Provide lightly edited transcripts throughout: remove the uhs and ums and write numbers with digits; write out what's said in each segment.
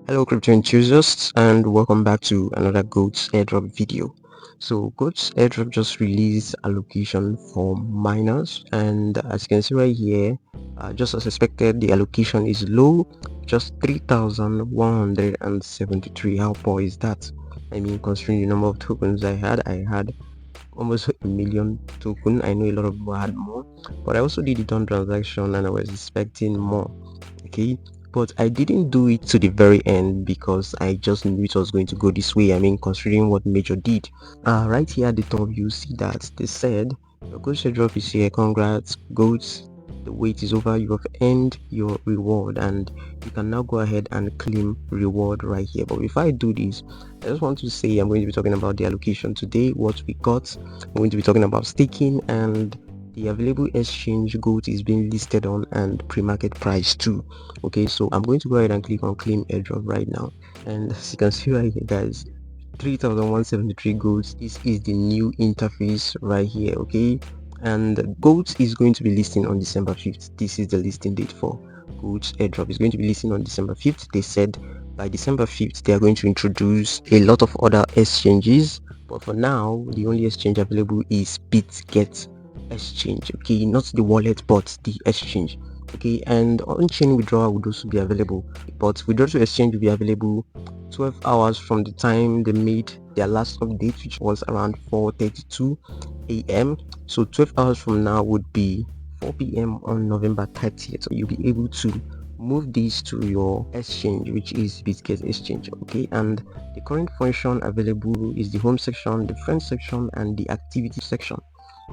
Hello crypto enthusiasts, and welcome back to another Goats airdrop video. So Goats airdrop just released allocation for miners, and as you can see right here, just as expected, the allocation is low, just 3,173. How poor is that? I mean, considering the number of tokens I had almost a million token. I know a lot of people had more, but I also did it on transaction and I was expecting more. Okay, but I didn't do it to the very end because I just knew it was going to go this way. I mean, considering what Major did. Right here at the top you see that they said your goat drop is here. Congrats goats, the wait is over. You have earned your reward and you can now go ahead and claim reward right here. But before I do this, I just want to say I'm going to be talking about the allocation today, what we got. I'm going to be talking about staking and the available exchange goat is being listed on and pre-market price too. Okay, so I'm going to go ahead and click on claim airdrop right now, and as you can see right here guys, 3,173 goats. This is the new interface right here. Okay, and goats is going to be listing on December 5th. This is the listing date for goats airdrop. Is going to be listing on December 5th. They said by December 5th they are going to introduce a lot of other exchanges, but for now the only exchange available is Bitget Exchange. Okay, not the wallet but the exchange. Okay, and on-chain withdrawal would also be available, but withdrawal to exchange will be available 12 hours from the time they made their last update, which was around 4:32 a.m. So 12 hours from now would be 4 p.m. on November 30th. So you'll be able to move these to your exchange, which is Bitget Exchange. Okay, and the current function available is the home section, the friends section, and the activity section.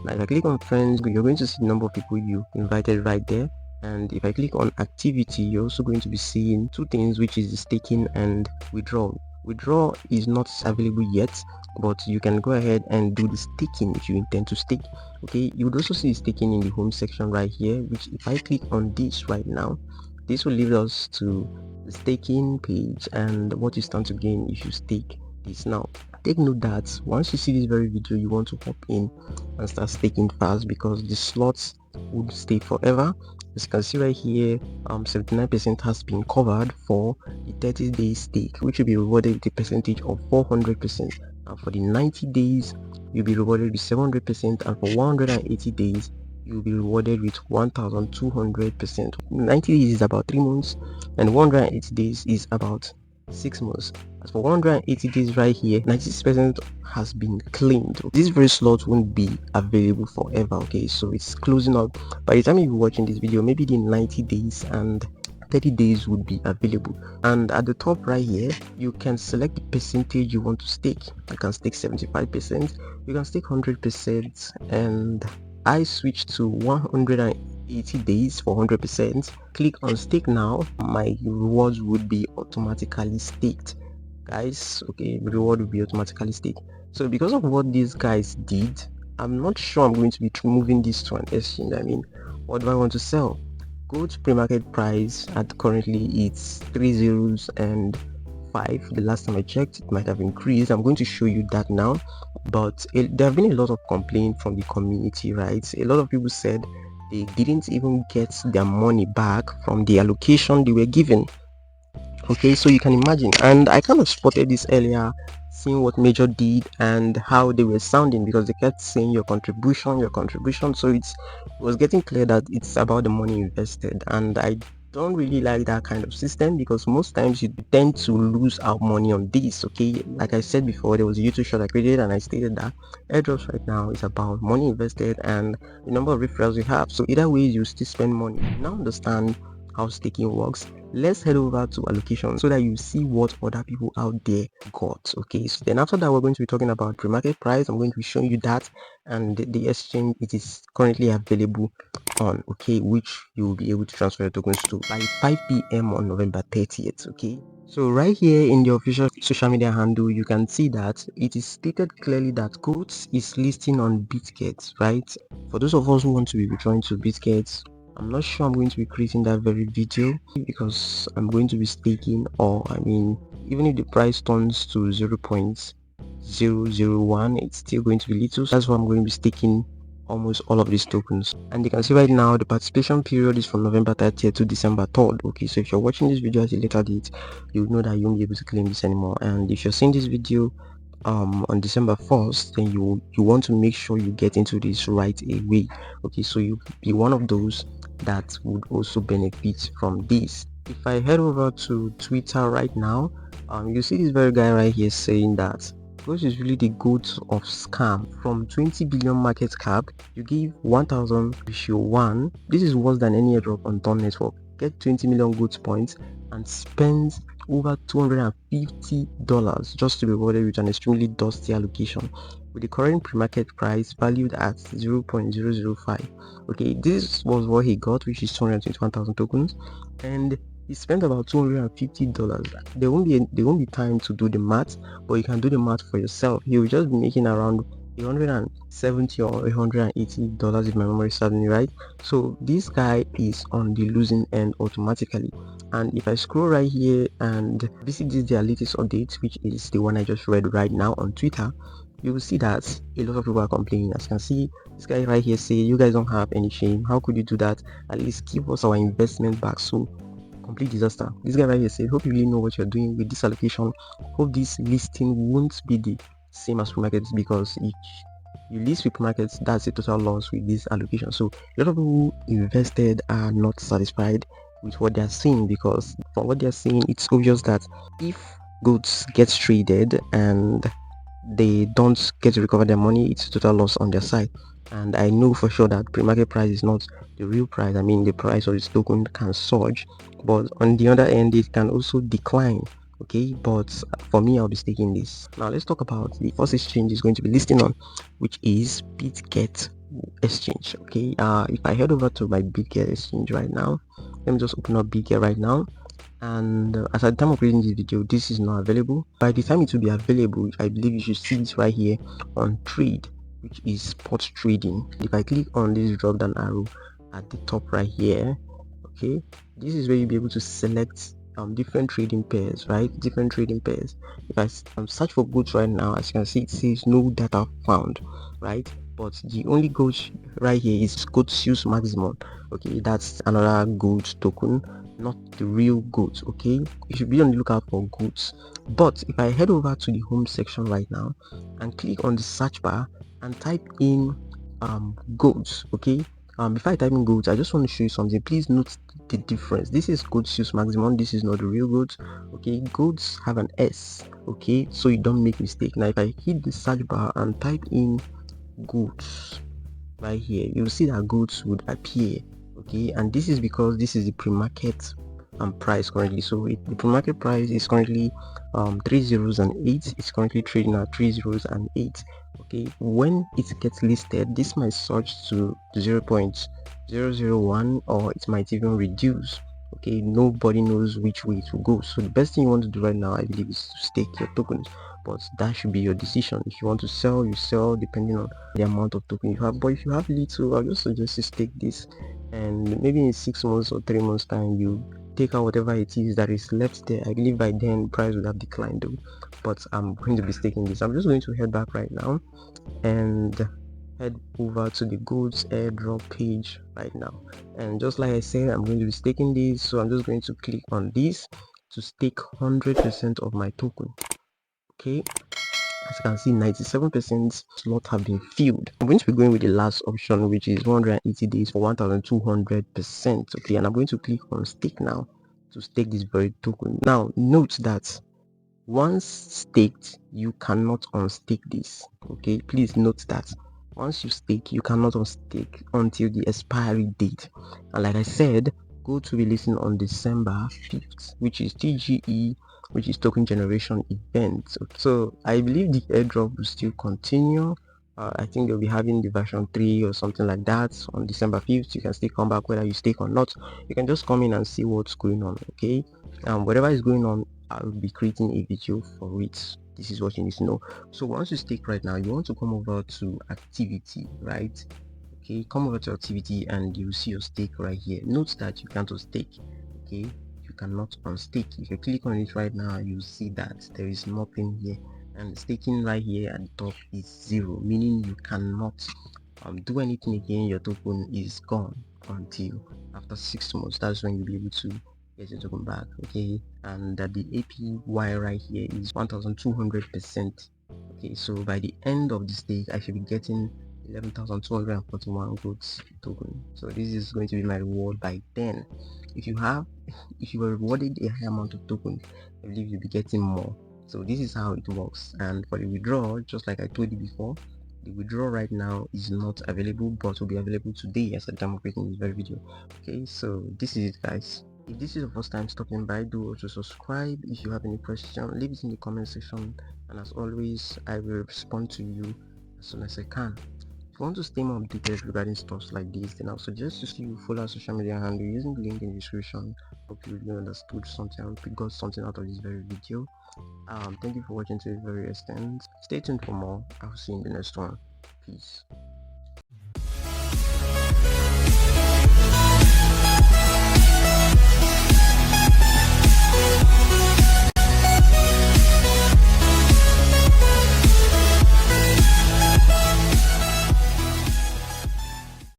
Now if I click on friends, you're going to see the number of people you invited right there. And if I click on activity, you're also going to be seeing two things, which is the staking and withdrawal. Withdraw is not available yet, but you can go ahead and do the staking if you intend to stake. Okay, you would also see staking in the home section right here, which if I click on this right now, this will lead us to the staking page and what you stand to gain if you stake this. Now take note that once you see this very video, you want to hop in and start staking fast because the slots would stay forever. As you can see right here, 79% has been covered for the 30-day stake, which will be rewarded with a percentage of 400%, and for the 90 days you'll be rewarded with 700%, and for 180 days you'll be rewarded with 1200%. 90 days is about 3 months and 180 days is about 6 months. As for 180 days right here, 96% has been claimed. This very slot won't be available forever. Okay, so it's closing up. By the time you're watching this video, maybe the 90 days and 30 days would be available. And at the top right here, you can select the percentage you want to stake. You can stake 75%, you can stake 100%, and I switched to 180 days for 100%. Click on stake now. My rewards would be automatically staked, guys. Okay, reward will be automatically staked. So because of what these guys did, I'm not sure I'm going to be moving this to an exchange. I mean, what do I want to sell? Go to pre-market price. At currently it's 305. The last time I checked, it might have increased. I'm going to show you that now. But there have been a lot of complaints from the community, right? A lot of people said they didn't even get their money back from the allocation they were given. Okay, so you can imagine, and I kind of spotted this earlier, seeing what Major did and how they were sounding, because they kept saying your contribution. So it was getting clear that it's about the money invested, and I don't really like that kind of system because most times you tend to lose out money on this. Okay, like I said before, there was a YouTube short I created and I stated that airdrops right now is about money invested and the number of referrals you have. So either way you still spend money. Now understand how staking works. Let's head over to allocation so that you see what other people out there got. Okay, so then after that we're going to be talking about pre-market price. I'm going to be showing you that, and the exchange it is currently available on, okay, which you will be able to transfer your tokens to by 5 p.m. on November 30th. Okay, so right here in the official social media handle, you can see that it is stated clearly that Goats is listing on Bitget, right? For those of us who want to be withdrawing to Bitget, I'm not sure I'm going to be creating that very video because I'm going to be staking, or I mean, even if the price turns to 0.001, it's still going to be little. So that's why I'm going to be staking almost all of these tokens. And you can see right now the participation period is from November 30th to December 3rd. Okay, so if you're watching this video at a later date, you know that you won't be able to claim this anymore. And if you're seeing this video on December 1st, then you want to make sure you get into this right away. Okay, so you be one of those that would also benefit from this. If I head over to Twitter right now, you see this very guy right here saying that Ghost is really the goat of scam. From 20 billion market cap, you give 1000 ratio 1. This is worse than any airdrop on Dawn Network. Get 20 million goods points and spend over $250 just to be rewarded with an extremely dusty allocation with the current pre-market price valued at 0.005. Okay, this was what he got, which is 221,000 tokens, and he spent about $250. There won't be time to do the math, but you can do the math for yourself. He will just be making around $170 or $180 if my memory serves me right. So this guy is on the losing end automatically. And if I scroll right here and visit this their latest update, which is the one I just read right now on Twitter, you will see that a lot of people are complaining. As you can see, this guy right here say, you guys don't have any shame. How could you do that? At least give us our investment back. So complete disaster. This guy right here said, hope you really know what you're doing with this allocation. Hope this listing won't be the same as pre-markets, because if you list with markets, that's a total loss with this allocation. So a lot of people who invested are not satisfied with what they're seeing, because from what they're seeing, it's obvious that if goods gets traded and they don't get to recover their money, it's a total loss on their side. And I know for sure that pre-market price is not the real price. I mean, the price of this token can surge, but on the other end, it can also decline. Okay, but for me, I'll be taking this. Now let's talk about the first exchange is going to be listing on, which is Bitget Exchange. Okay, if I head over to my Bitget Exchange right now, let me just open up Bitget right now. And as at the time of creating this video, this is not available. By the time it will be available, I believe you should see it right here on trade, which is spot trading. If I click on this drop down arrow at the top right here, okay, this is where you'll be able to select different trading pairs, right? Different trading pairs. If I search for goods right now, as you can see, it says no data found, right? But the only goods right here is goods use maximum. Okay, that's another goods token, not the real goods. Okay, you should be on the lookout for goods. But if I head over to the home section right now and click on the search bar and type in goods, okay, before I type in goods, I just want to show you something. Please note the difference. This is goods use maximum, this is not the real goods. Okay, goods have an S, okay, so you don't make mistake. Now if I hit the search bar and type in goods right here, you'll see that goods would appear. Okay, and this is because this is the pre-market price currently. So the pre-market price is currently 3 zeros and 8. It's currently trading at 3 zeros and 8. Okay, when it gets listed, this might surge to 0.001, or it might even reduce. Okay, nobody knows which way to go. So the best thing you want to do right now, I believe, is to stake your tokens, but that should be your decision. If you want to sell, you sell depending on the amount of token you have. But if you have little, I'll just suggest you stake this, and maybe in 6 months or 3 months time, you take out whatever it is that is left there. I believe by then price would have declined though, but I'm going to be staking this. I'm just going to head back right now and head over to the goods airdrop page right now, and just like I said, I'm going to be staking this. So I'm just going to click on this to stake 100% of my token. Okay, as you can see, 97% slot have been filled. I'm going to be going with the last option, which is 180 days for 1200%. Okay, and I'm going to click on stake now to stake this very token. Now note that once staked, you cannot unstake this. Okay, please note that once you stake, you cannot unstake until the expiry date. And like I said, go to be listening on December 5th, which is TGE, which is token generation event. So I believe the airdrop will still continue. I think they'll be having the version 3 or something like that on December 5th. You can still come back whether you stake or not. You can just come in and see what's going on. Okay, whatever is going on, I'll be creating a video for it. This is what you need to know. So once you stake right now, you want to come over to activity, right? Okay, come over to activity and you'll see your stake right here. Note that you can't unstake. Okay, you cannot unstake. If you click on it right now, you'll see that there is nothing here, and staking right here at the top is 0, meaning you cannot do anything again, your token is gone until after 6 months. That's when you'll be able to get your token back. Okay, and that the APY right here is 1200%. Okay, so by the end of the stake, I should be getting 11,241 goods token. So this is going to be my reward by then. If you have, if you were rewarded a high amount of token, I believe you'll be getting more. So this is how it works. And for the withdrawal, just like I told you before, the withdrawal right now is not available, but will be available today as a demo creating this very video. Okay, so this is it, guys. If this is your first time stopping by, do also subscribe. If you have any question, leave it in the comment section, and as always, I will respond to you as soon as I can. If you want to stay more updated regarding stuff like this, then I'll suggest you follow our social media handle using the link in the description. Hope you really understood something, I hope you got something out of this very video. Thank you for watching to the very extent. Stay tuned for more. I'll see you in the next one. Peace.